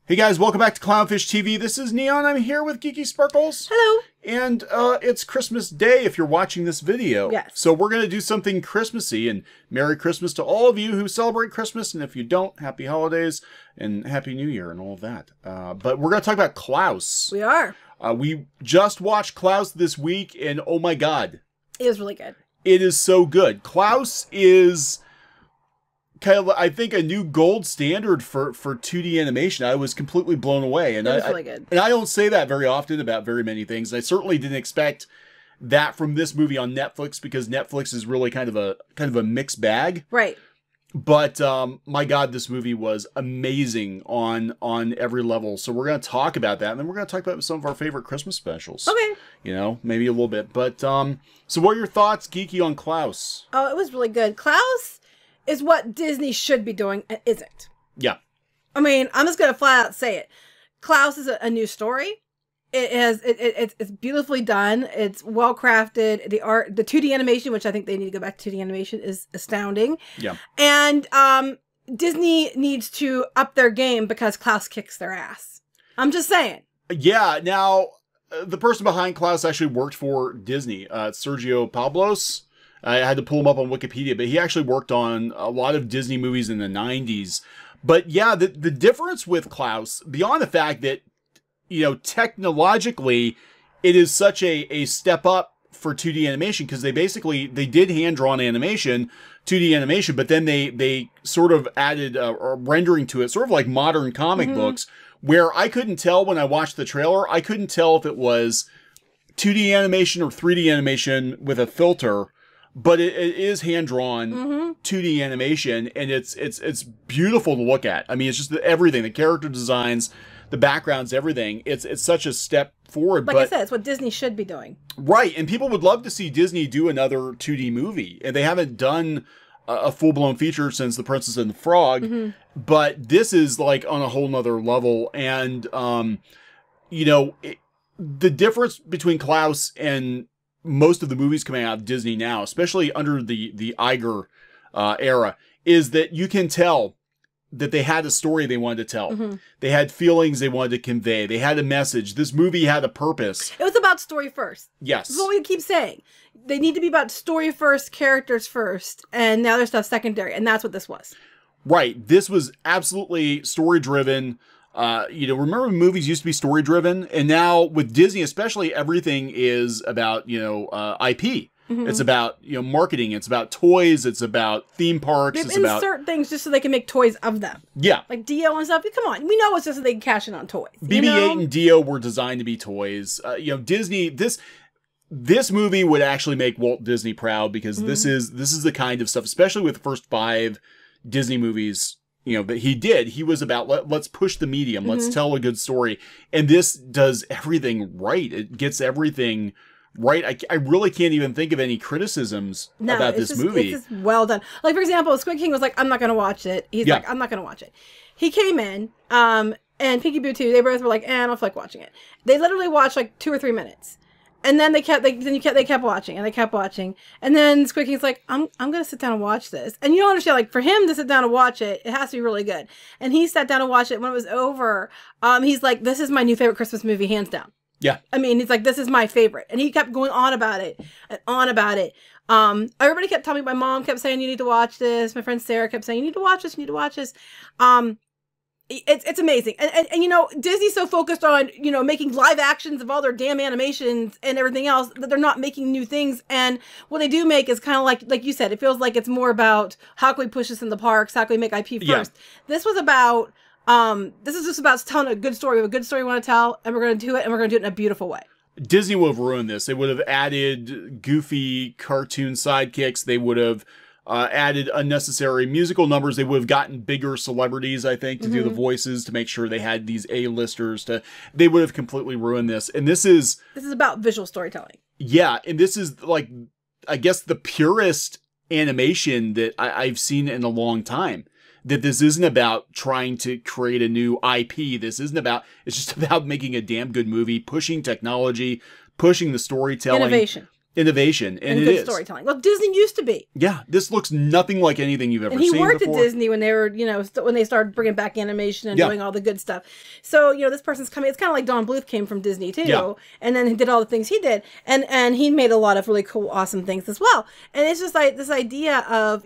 Hey guys, welcome back to Clownfish TV. This is Neon. I'm here with Geeky Sparkles. Hello. And it's Christmas Day if you're watching this video. Yes. So we're going to do something Christmassy, and Merry Christmas to all of you who celebrate Christmas. And if you don't, Happy Holidays and Happy New Year and all of that. But we're going to talk about Klaus. We are. We just watched Klaus this week, and oh my god. It was really good. It is so good. Klaus is kind of, I think, a new gold standard for 2D animation. I was completely blown away. And It was really good. And I don't say that very often about very many things. I certainly didn't expect that from this movie on Netflix, because Netflix is really kind of a mixed bag. Right. But my god, this movie was amazing on every level. So we're going to talk about that, and then we're going to talk about some of our favorite Christmas specials. Okay. You know, maybe a little bit. But so what are your thoughts, Geeky, on Klaus? Oh, it was really good. Klaus is what Disney should be doing and isn't. Yeah. I mean, I'm just going to flat out say it. Klaus is a new story. It's beautifully done. It's well crafted. The art, the 2D animation, which I think they need to go back to 2D animation, is astounding. Yeah. And Disney needs to up their game because Klaus kicks their ass. I'm just saying. Yeah. Now, the person behind Klaus actually worked for Disney. Sergio Pablos. I had to pull him up on Wikipedia, but he actually worked on a lot of Disney movies in the 90s. But yeah, the difference with Klaus, beyond the fact that, you know, technologically, it is such a step up for 2D animation, because they did hand-drawn animation, 2D animation, but then they sort of added a rendering to it, sort of like modern comic books, where I couldn't tell when I watched the trailer, I couldn't tell if it was 2D animation or 3D animation with a filter. But it is hand-drawn 2D animation, and it's beautiful to look at. I mean, it's just everything, the character designs, the backgrounds, everything. It's such a step forward. Like I said, it's what Disney should be doing. Right, and people would love to see Disney do another 2D movie. And they haven't done a full-blown feature since The Princess and the Frog, but this is like on a whole nother level. And, you know, the difference between Klaus and most of the movies coming out of Disney now, especially under the Iger era, is that you can tell that they had a story they wanted to tell. They had feelings they wanted to convey. They had a message. This movie had a purpose. It was about story first. Yes. That's what we keep saying. They need to be about story first, characters first, and the other stuff secondary. And that's what this was. Right. This was absolutely story-driven. You know, remember when movies used to be story-driven? And now with Disney especially, everything is about, you know, IP. It's about, you know, marketing. It's about toys. It's about theme parks. They it's about insert things just so they can make toys of them. Yeah. Like Dio and stuff. Come on. We know it's just so they can cash in on toys. BB-8 and Dio were designed to be toys. You know, Disney, this movie would actually make Walt Disney proud, because this is the kind of stuff, especially with the first 5 Disney movies, you know, that he did. He was about, let's push the medium. Let's tell a good story. And this does everything right. It gets everything right. I really can't even think of any criticisms about this movie. It's just well done. Like, for example, Squid King was like, I'm not going to watch it. He's like, I'm not going to watch it. He came in, and Pinky Boo too. They both were like, I don't feel like watching it. They literally watched like 2 or 3 minutes. And then they kept watching, and they kept watching. And then Squid King's like, I'm going to sit down and watch this. And you don't understand, like, for him to sit down and watch it, it has to be really good. And he sat down and watched it. When it was over, he's like, this is my new favorite Christmas movie, hands down. Yeah. I mean, he's like, this is my favorite. And he kept going on about it and on about it. Everybody kept telling me, my mom kept saying, you need to watch this. My friend Sarah kept saying, you need to watch this, you need to watch this. It's amazing. And you know, Disney's so focused on, you know, making live actions of all their damn animations and everything else that they're not making new things. And what they do make is kind of like you said, it feels like it's more about how can we push this in the parks? How can we make IP first? This was about, this is just about telling a good story. We have a good story we want to tell, and we're going to do it, and we're going to do it in a beautiful way. Disney would have ruined this. They would have added goofy cartoon sidekicks. They would have added unnecessary musical numbers. They would have gotten bigger celebrities, I think, to do the voices, to make sure they had these A-listers. They would have completely ruined this. And this is about visual storytelling. Yeah, and this is, like, I guess the purest animation that I've seen in a long time. That this isn't about trying to create a new IP. This isn't about, it's just about making a damn good movie, pushing technology, pushing the storytelling. Innovation. innovation, and it good is. storytelling. Well, Disney used to be. Yeah, this looks nothing like anything you've ever And he seen worked before. at Disney when they were, when they started bringing back animation and doing all the good stuff. So, this person's coming. It's kind of like Don Bluth came from Disney too, and then he did all the things he did, and he made a lot of really cool, awesome things as well. And it's just like this idea of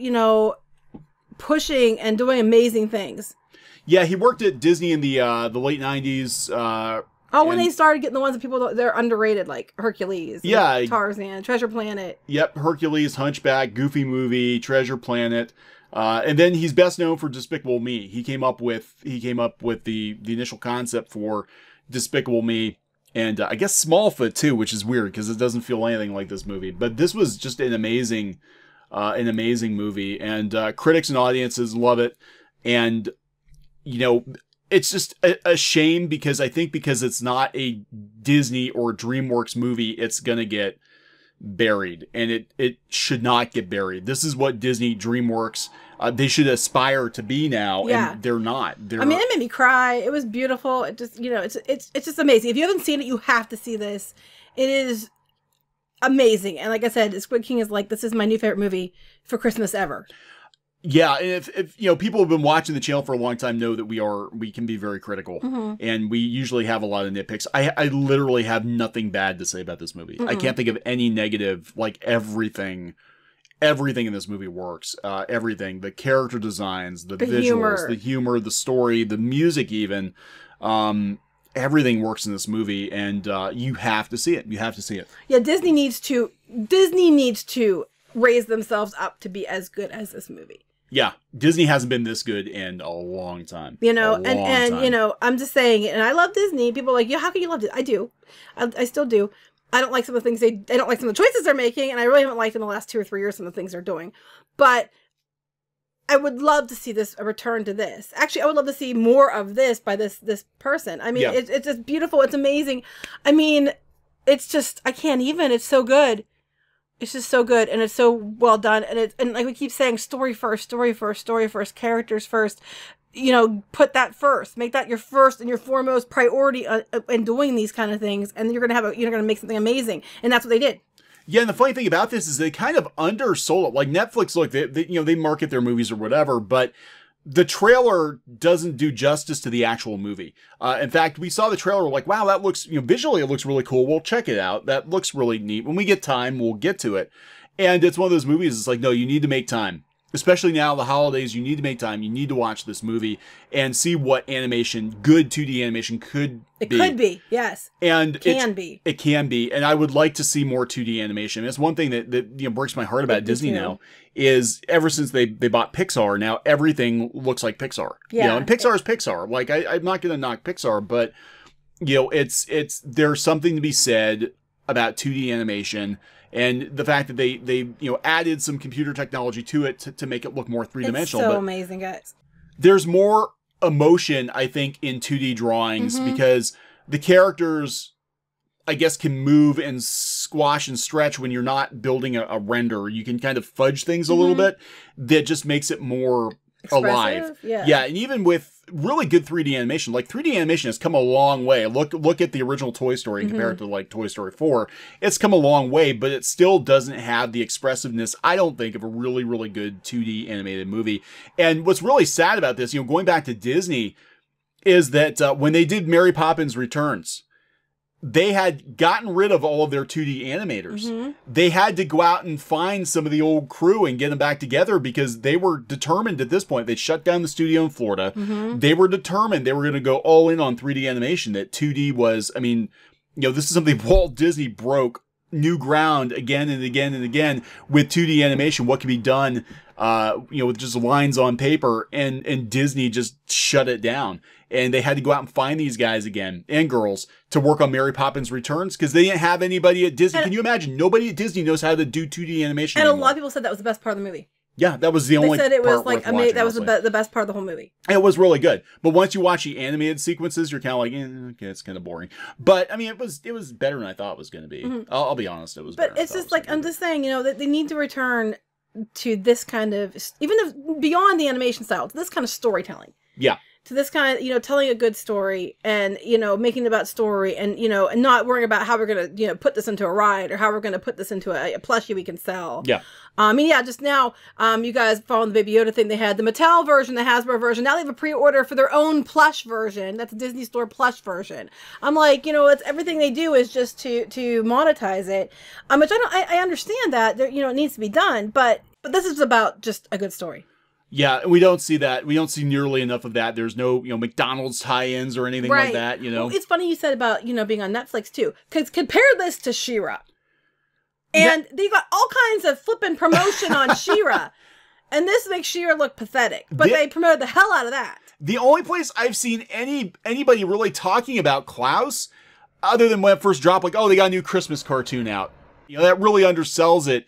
pushing and doing amazing things. Yeah, he worked at Disney in the late '90s. When they started getting the ones that people, they're underrated, like Hercules, Tarzan, Treasure Planet. Yep, Hercules, Hunchback, Goofy Movie, Treasure Planet, and then he's best known for Despicable Me. He came up with the initial concept for Despicable Me, and I guess Smallfoot too, which is weird because it doesn't feel anything like this movie. But this was just an amazing movie, and critics and audiences love it, and it's just a shame because I think because it's not a Disney or DreamWorks movie, it's going to get buried. And it should not get buried. This is what Disney, DreamWorks, they should aspire to be now. Yeah. And they're not. It made me cry. It was beautiful. It just, it's just amazing. If you haven't seen it, you have to see this. It is amazing. And like I said, Squid King is like, this is my new favorite movie for Christmas ever. Yeah, and if people have been watching the channel for a long time know that we can be very critical, and we usually have a lot of nitpicks. I literally have nothing bad to say about this movie. I can't think of any negative. Like everything in this movie works. Everything, the character designs, the visuals, the humor, the story, the music, even. Everything works in this movie, and you have to see it. You have to see it. Yeah, Disney needs to raise themselves up to be as good as this movie. Yeah, Disney hasn't been this good in a long time. I'm just saying it, and I love Disney. People are like, how can you love it? I do. I still do. I don't like some of the things I don't like some of the choices they're making, and I really haven't liked in the last 2 or 3 years some of the things they're doing. But I would love to see a return to this. Actually, I would love to see more of this by this person. I mean, it's just beautiful. It's amazing. I mean, it's just, I can't even. It's so good. It's just so good, and it's so well done, and like we keep saying, story first, characters first. Put that first. Make that your first and your foremost priority in doing these kind of things, and you're gonna make something amazing, and that's what they did. Yeah, and the funny thing about this is they kind of undersold it. Like Netflix, look, they market their movies or whatever, but the trailer doesn't do justice to the actual movie. In fact, we saw the trailer, like, wow, that looks, visually it looks really cool. We'll check it out. That looks really neat. When we get time, we'll get to it. And it's one of those movies, it's like, no, you need to make time. Especially now, the holidays, you need to make time. You need to watch this movie and see what animation, good 2D animation could be. It could be, yes. And it can be. It can be. And I would like to see more 2D animation. It's one thing that breaks my heart about Disney now is ever since they bought Pixar, now everything looks like Pixar. Yeah. And Pixar is Pixar. Like, I'm not going to knock Pixar, but, there's something to be said about 2D animation. And the fact that they added some computer technology to it to make it look more three-dimensional. It's so amazing, guys. There's more emotion, I think, in 2D drawings because the characters, I guess, can move and squash and stretch when you're not building a render. You can kind of fudge things a little bit. That just makes it more alive. Yeah, and even with really good 3D animation, like 3D animation has come a long way. Look at the original Toy Story and compare it to like Toy Story 4. It's come a long way, but it still doesn't have the expressiveness, I don't think, of a really, really good 2D animated movie. And what's really sad about this, going back to Disney, is that when they did Mary Poppins Returns, they had gotten rid of all of their 2D animators. They had to go out and find some of the old crew and get them back together because they were determined at this point. They shut down the studio in Florida. They were determined they were going to go all in on 3D animation, that 2D was, this is something Walt Disney broke new ground again and again and again with 2D animation. What can be done, with just lines on paper, and Disney just shut it down. And they had to go out and find these guys again, and girls, to work on Mary Poppins Returns because they didn't have anybody at Disney. Can you imagine? Nobody at Disney knows how to do 2D animation And anymore. A lot of people said that was the best part of the movie. Yeah, that was the only part. They said it was like amazing. That was the best part of the whole movie. It was really good. But once you watch the animated sequences, you're kind of like, okay, it's kind of boring. But it was better than I thought it was going to be. I'll be honest, it was better. But it's just like, I'm just saying, that they need to return to this kind of, even if beyond the animation style, to this kind of storytelling. Yeah. to this kind of, you know, telling a good story and, you know, making it about story and, you know, and not worrying about how we're going to, you know, put this into a ride or how we're going to put this into a plushie we can sell. Yeah. I mean, yeah, just now, you guys following the Baby Yoda thing, they had the Mattel version, the Hasbro version. Now they have a pre-order for their own plush version. That's a Disney Store plush version. I'm like, you know, it's everything they do is just to monetize it. Which I understand that, you know, it needs to be done, but this is about just a good story. Yeah, we don't see that. We don't see nearly enough of that. There's no, you know, McDonald's tie-ins or anything like that, you know. Well, it's funny you said about, you know, being on Netflix too. Because compare this to She-Ra. And they got all kinds of flipping promotion on She-Ra. And this makes She-Ra look pathetic. But they promoted the hell out of that. The only place I've seen anybody really talking about Klaus, other than when it first dropped, like, oh, they got a new Christmas cartoon out. You know, that really undersells it.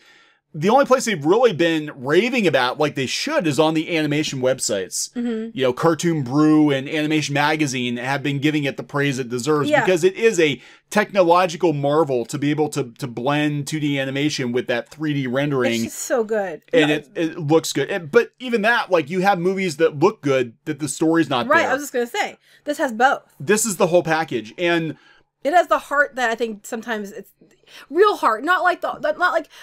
The only place they've really been raving about, like they should, is on the animation websites. Mm-hmm. You know, Cartoon Brew and Animation Magazine have been giving it the praise it deserves because it is a technological marvel to be able to blend 2D animation with that 3D rendering. It's just so good. And it looks good. But even that, like, you have movies that look good, that the story's not there. Right, I was just going to say, this has both. This is the whole package. And it has the heart that I think sometimes it's real heart, not like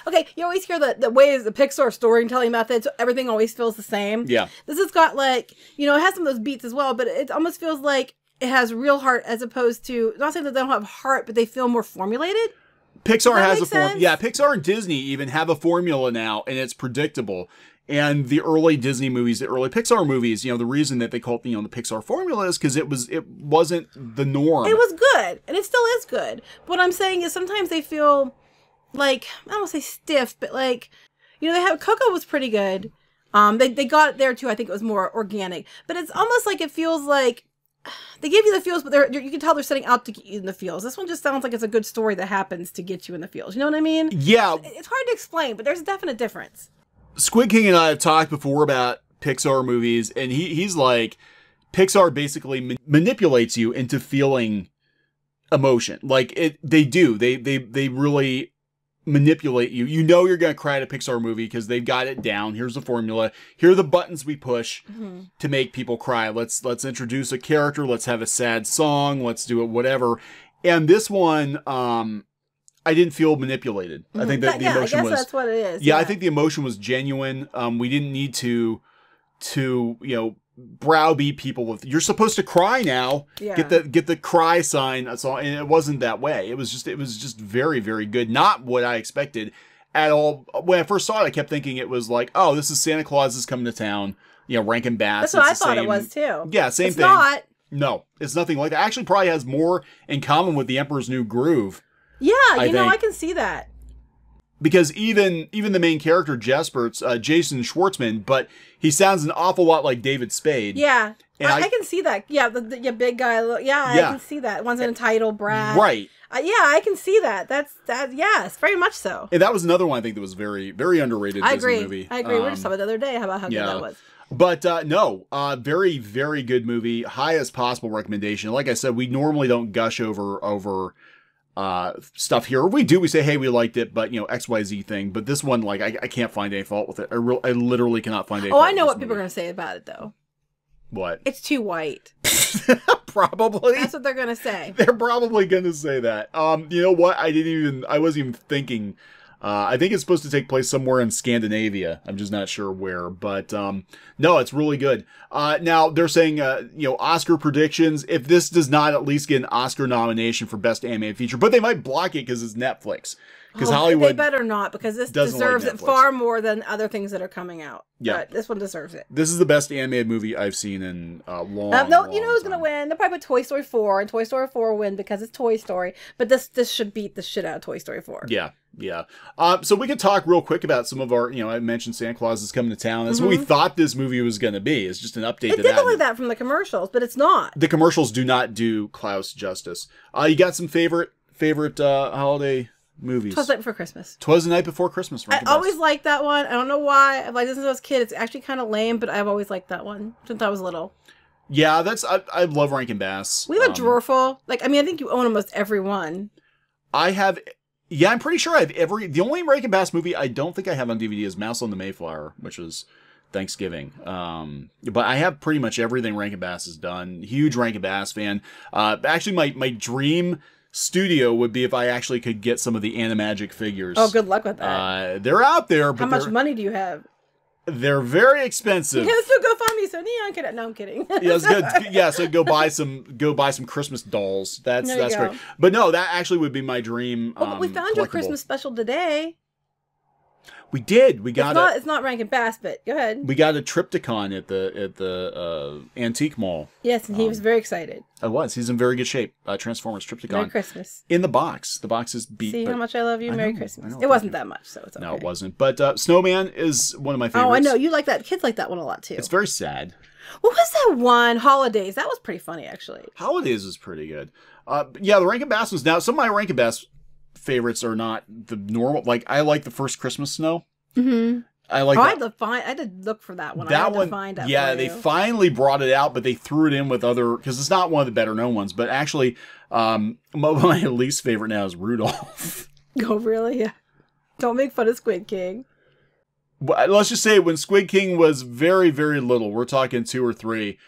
okay, you always hear the ways the Pixar storytelling methods, everything always feels the same. Yeah. This has got like, you know, it has some of those beats as well, but it almost feels like it has real heart as opposed to, not saying that they don't have heart, but they feel more formulated. Pixar has a formula. Yeah, Pixar and Disney even have a formula now, and it's predictable. And the early Disney movies, the early Pixar movies, you know, the reason that they call it, you know, the Pixar formula is because it wasn't the norm. It was good, and it still is good. But what I'm saying is sometimes they feel like, I don't want to say stiff, but like, you know, Coco was pretty good. They got it there too. I think it was more organic, but it's almost like it feels like they give you the feels, but you can tell they're setting out to get you in the feels. This one just sounds like it's a good story that happens to get you in the feels. You know what I mean? Yeah. It's hard to explain, but there's a definite difference. Squid King and I have talked before about Pixar movies, and he's like, Pixar basically manipulates you into feeling emotion. Like they do. They really manipulate you. You know you're gonna cry at a Pixar movie because they've got it down. Here's the formula. Here are the buttons we push to make people cry. Let's introduce a character. Let's have a sad song. Let's do it whatever. And this one, I didn't feel manipulated. I think that the emotion was. That's what it is. Yeah, I think the emotion was genuine. We didn't need to you know, browbeat people with, you're supposed to cry now. Yeah. Get the cry sign. That's all. And it wasn't that way. It was just very, very good. Not what I expected at all. When I first saw it, I kept thinking it was like, oh, this is Santa Claus is coming to town. You know, Rankin Bass. That's what I thought it was too. Yeah, same thing. It's not. No, it's nothing like that. Actually, probably has more in common with The Emperor's New Groove. Yeah, you know, I can see that. Because even the main character, Jesper's Jason Schwartzman, but he sounds an awful lot like David Spade. Yeah, and I can see that. Yeah, the big guy. Yeah, I can see that. One's in a title, Brad. Right. Yeah, I can see that. Yes, very much so. And that was another one I think that was very, very underrated Disney movie. I agree. We were just talking the other day about how good that was. But no, very, very good movie. Highest possible recommendation. Like I said, we normally don't gush over stuff here. We do. We say, hey, we liked it, but you know, XYZ thing. But this one, like, I can't find any fault with it. I literally cannot find any fault. I know what people are going to say about it, though. What? It's too white. Probably. That's what they're going to say. They're probably going to say that. You know what? I wasn't even thinking. I think it's supposed to take place somewhere in Scandinavia. I'm just not sure where, but no, it's really good. Now they're saying, you know, Oscar predictions. If this does not at least get an Oscar nomination for Best Animated Feature, but they might block it because it's Netflix. Because Hollywood, they better not, because this deserves it far more than other things that are coming out. Yeah, but this one deserves it. This is the best animated movie I've seen in a long. You know who's gonna win? They'll probably put Toy Story 4, and Toy Story 4 will win because it's Toy Story. But this should beat the shit out of Toy Story 4. Yeah. Yeah. So we could talk real quick about some of our, you know, I mentioned Santa Claus is coming to town. That's what we thought this movie was going to be. It's just an update to that. It did look like that from the commercials, but it's not. The commercials do not do Klaus justice. You got some favorite holiday movies? 'Twas the Night Before Christmas. 'Twas the Night Before Christmas. I always liked that one. I don't know why. I've liked this since I was a kid. It's actually kind of lame, but I've always liked that one since I was little. Yeah, I love Rankin Bass. We have a drawer full. Like, I mean, I think you own almost every one. I have. Yeah, I'm pretty sure I have the only Rankin Bass movie I don't think I have on DVD is Mouse on the Mayflower, which is Thanksgiving. But I have pretty much everything Rankin Bass has done. Huge Rankin Bass fan. Actually, my dream studio would be if I actually could get some of the Animagic figures. Oh, good luck with that. They're out there, but how much money do you have? They're very expensive. Yeah, let's do GoFundMe. So Neon Kid. No, I'm kidding. Yeah, it's good. Yeah, so go buy some Christmas dolls. That's great. But no, that actually would be my dream. But we found your Christmas special today. We did. We got it's not Rankin Bass, but go ahead. We got a Triptychon at the antique mall. Yes, and he was very excited. I was. He's in very good shape. Transformers Triptychon. Merry Christmas. In the box. The box is beat. See how much I love you. Merry Christmas. It wasn't that much, so it's okay. No, it wasn't. But Snowman is one of my favorites. Oh, I know. You like that. Kids like that one a lot, too. It's very sad. What was that one? Holidays. That was pretty funny, actually. Holidays was pretty good. Yeah, the Rankin Bass was now. Some of my Rankin Bass favorites are not the normal. Like, I like the First Christmas Snow. Mm-hmm. I like. I had to look for that one. That I had one, to find that. yeah, they finally brought it out, but they threw it in with other because it's not one of the better known ones. But actually, my least favorite now is Rudolph. Oh, really? Yeah. Don't make fun of Squid King. Let's just say when Squid King was very, very little, we're talking 2 or 3.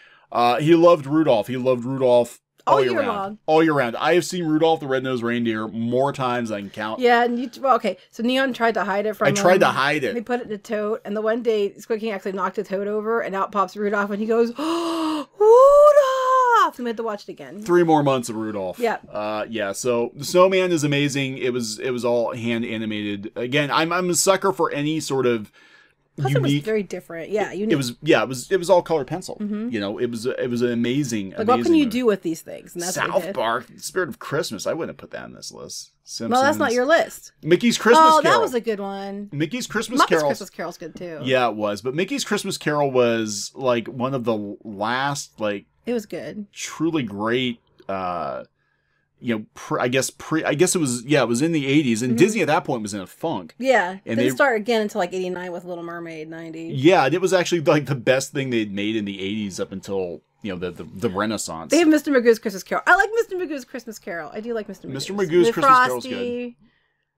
He loved Rudolph. He loved Rudolph. All year round. All year round. I have seen Rudolph the Red-Nosed Reindeer more times than I can count. Yeah, and okay. So Neon tried to hide it from him. I tried to hide it. They put it in a tote, and the one day Squid King actually knocked the tote over, and out pops Rudolph, and he goes, "Oh, Rudolph!" And we had to watch it again. 3 more months of Rudolph. Yeah. Yeah. So the Snowman is amazing. It was all hand animated. Again, I'm a sucker for any sort of. Plus unique. It was very different. Yeah, unique. It was all color pencil. Mm-hmm. You know, it was an amazing. Like, what can you do with these things? And that's South Park, Spirit of Christmas. I wouldn't have put that on this list. Simpsons. Well, that's not your list. Mickey's Christmas Carol. Oh, that was a good one. Mickey's Christmas Muppets Carol. Christmas Carol's good too. Yeah, it was. But Mickey's Christmas Carol was like one of the last it was good. Truly great. I guess it was it was in the 80s, and Disney at that point was in a funk. Yeah, and didn't start again until like 89 with Little Mermaid 90. Yeah, and it was actually like the best thing they'd made in the 80s up until the Renaissance. They have Mr. Magoo's Christmas Carol. I like Mr. Magoo's Christmas Carol. I do like Mr. Magoo's. Mr. Magoo's Christmas Carol's good.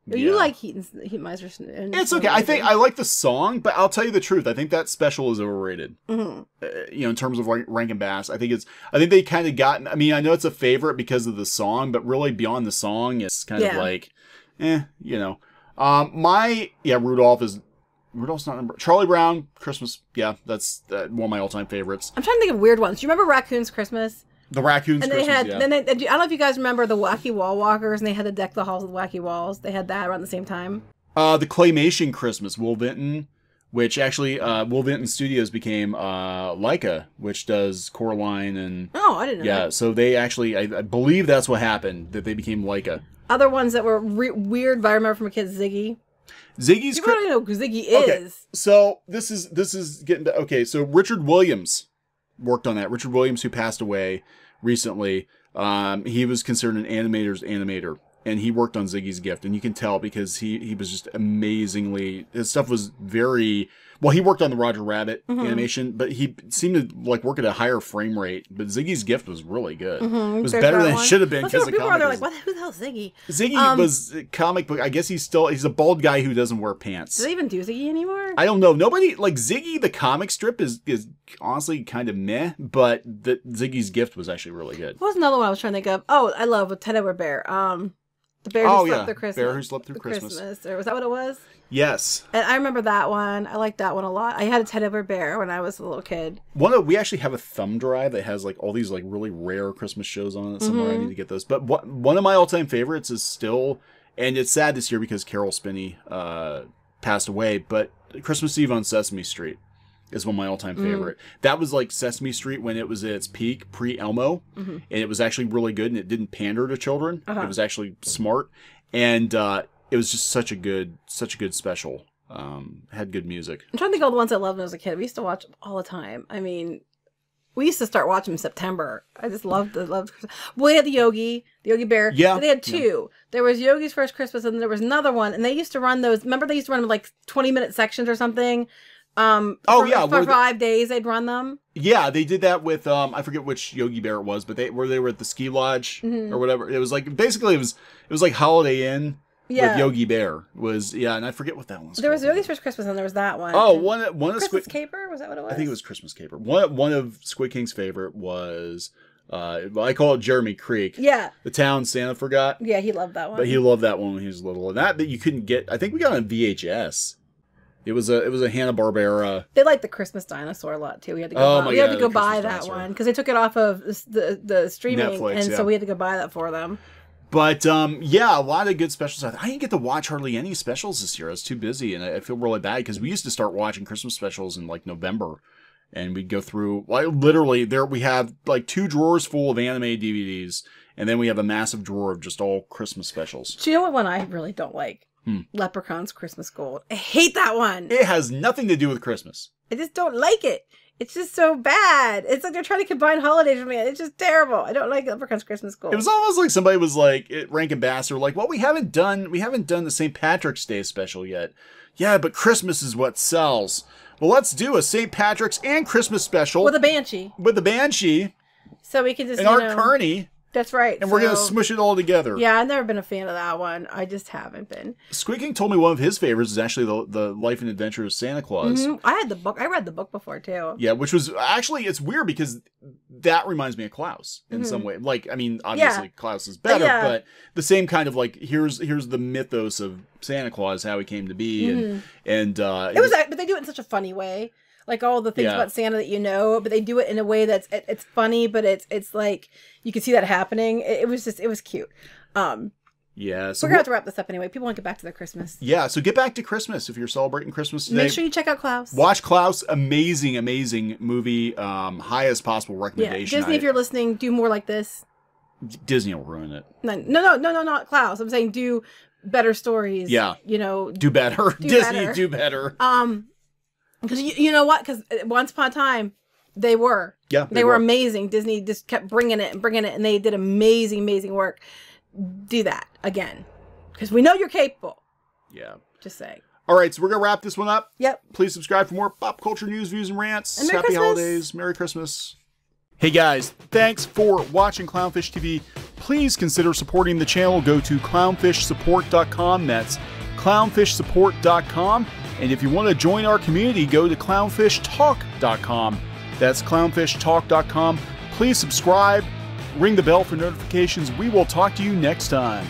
You like Heat Miser. It's okay. I think I like the song, but I'll tell you the truth. I think that special is overrated. Mm-hmm. In terms of Rankin Bass, I think they kind of got. I mean, I know it's a favorite because of the song, but really beyond the song, it's kind of like, Rudolph's not number. Charlie Brown Christmas. Yeah, that's one of my all-time favorites. I'm trying to think of weird ones. Do you remember Raccoon's Christmas? The Raccoon's and Christmas, I don't know if you guys remember the Wacky Wall Walkers, and they had to deck the halls with wacky walls. They had that around the same time. The Claymation Christmas, Will Vinton, which actually, Will Vinton Studios became Leica, which does Coraline and... Oh, I didn't know that. So they actually, I believe that's what happened, that they became Leica. Other ones that were weird, but I remember from a kid, Ziggy. Ziggy's... You probably know who Ziggy is. Okay, so this is getting... Okay, so Richard Williams worked on that. Richard Williams, who passed away recently, he was considered an animator's animator, and he worked on Ziggy's Gift, and you can tell because he was just amazingly, his stuff was very well. He worked on the Roger Rabbit animation, but he seemed to work at a higher frame rate. But Ziggy's Gift was really good. Mm-hmm. It was better than it should have been because people are like, who the hell is Ziggy? Ziggy was a comic book. I guess he's a bald guy who doesn't wear pants. Do they even do Ziggy anymore? I don't know. Nobody Ziggy the comic strip is honestly kind of meh, but the Ziggy's Gift was actually really good. What was another one I was trying to think of? Oh, I love with Ted Edward Bear. The Bear Who Slept Through Christmas. Bear Who Slept Through Christmas. Or was that what it was? Yes. And I remember that one. I liked that one a lot. I had a Ted Edward Bear when I was a little kid. We actually have a thumb drive that has all these really rare Christmas shows on it somewhere. I need to get those. But one of my all-time favorites is still, and it's sad this year because Carol Spinney passed away, but Christmas Eve on Sesame Street is one of my all-time favorite. That was like Sesame Street when it was at its peak, pre-Elmo, and it was actually really good, and it didn't pander to children. It was actually smart, and it was just such a good special. Had good music. I'm trying to think of all the ones I loved when I was a kid. We used to watch them all the time. I mean, we used to start watching in September. I just loved. Well, they had the Yogi Bear. Yeah, but they had two. Yeah. There was Yogi's First Christmas, and there was another one. And they used to run those. Remember, they used to run them 20-minute sections or something. For 5 days they'd run them. Yeah, they did that with I forget which Yogi Bear it was, but they were at the ski lodge or whatever. It was basically it was like Holiday Inn Yeah. with Yogi Bear was, and I forget what that one's There was called. Yogi's First Christmas, and there was that one. Oh, And one of Christmas Squid. Caper? Was that what it was? I think it was Christmas Caper. One of Squid King's favorite was, I call it Jeremy Creek. Yeah. The town Santa forgot. Yeah, he loved that one. But he loved that one when he was little. And that you couldn't get. I think we got on VHS. It was a Hanna-Barbera. They liked the Christmas Dinosaur a lot too. We had to go. Oh buy, my we had God, to go the buy Christmas that Dinosaur. one because they took it off of the streaming, Netflix, and yeah. so we had to go buy that for them. But yeah, a lot of good specials. I didn't get to watch hardly any specials this year. I was too busy, and I feel really bad because we used to start watching Christmas specials in like November, and we'd go through. Like literally, we have like 2 drawers full of anime DVDs, and then we have a massive drawer of just all Christmas specials. Do you know what one I really don't like? Leprechaun's Christmas Gold. I hate that one. It has nothing to do with Christmas. I just don't like it. It's just so bad. It's like they're trying to combine holidays with me. It's just terrible. I don't like Leprechaun's Christmas Gold. It was almost like somebody was like at Rankin Bass. They're like, "Well, we haven't done the St. Patrick's Day special yet." Yeah, but Christmas is what sells. Well, let's do a St. Patrick's and Christmas special with a Banshee, with the Banshee so we can just and Art Carney. That's right. And we're going to smush it all together. Yeah, I've never been a fan of that one. I just haven't been. Squid King told me one of his favorites is actually the Life and Adventures of Santa Claus. Mm-hmm. I had the book. I read the book before, too. Yeah, which was actually, it's weird because that reminds me of Klaus in some way. Like, I mean, obviously Klaus is better, but the same kind of like, here's the mythos of Santa Claus, how he came to be. And it was, but they do it in such a funny way. Like all the things about Santa that you know, but they do it in a way that's it's funny, but it's like you can see that happening. It was cute. Yeah, so we're gonna have to wrap this up anyway. People want to get back to their Christmas. Yeah, so get back to Christmas if you're celebrating Christmas today. Make sure you check out Klaus. Watch Klaus, amazing movie. Highest possible recommendation. Yeah, Disney, if you're listening, do more like this. Disney will ruin it. No, not Klaus. I'm saying do better stories. Yeah, you know, do better. Disney, do better. Because you know what? Because once upon a time, they were. Yeah, they were amazing. Disney just kept bringing it, and they did amazing work. Do that again, because we know you're capable. Yeah. Just saying. All right, so we're gonna wrap this one up. Yep. Please subscribe for more pop culture news, views, and rants. And Merry Happy Christmas. holidays. Merry Christmas. Hey guys, thanks for watching Clownfish TV. Please consider supporting the channel. Go to clownfishsupport.com. That's clownfishsupport.com. And if you want to join our community, go to clownfishtalk.com. That's clownfishtalk.com. Please subscribe, ring the bell for notifications. We will talk to you next time.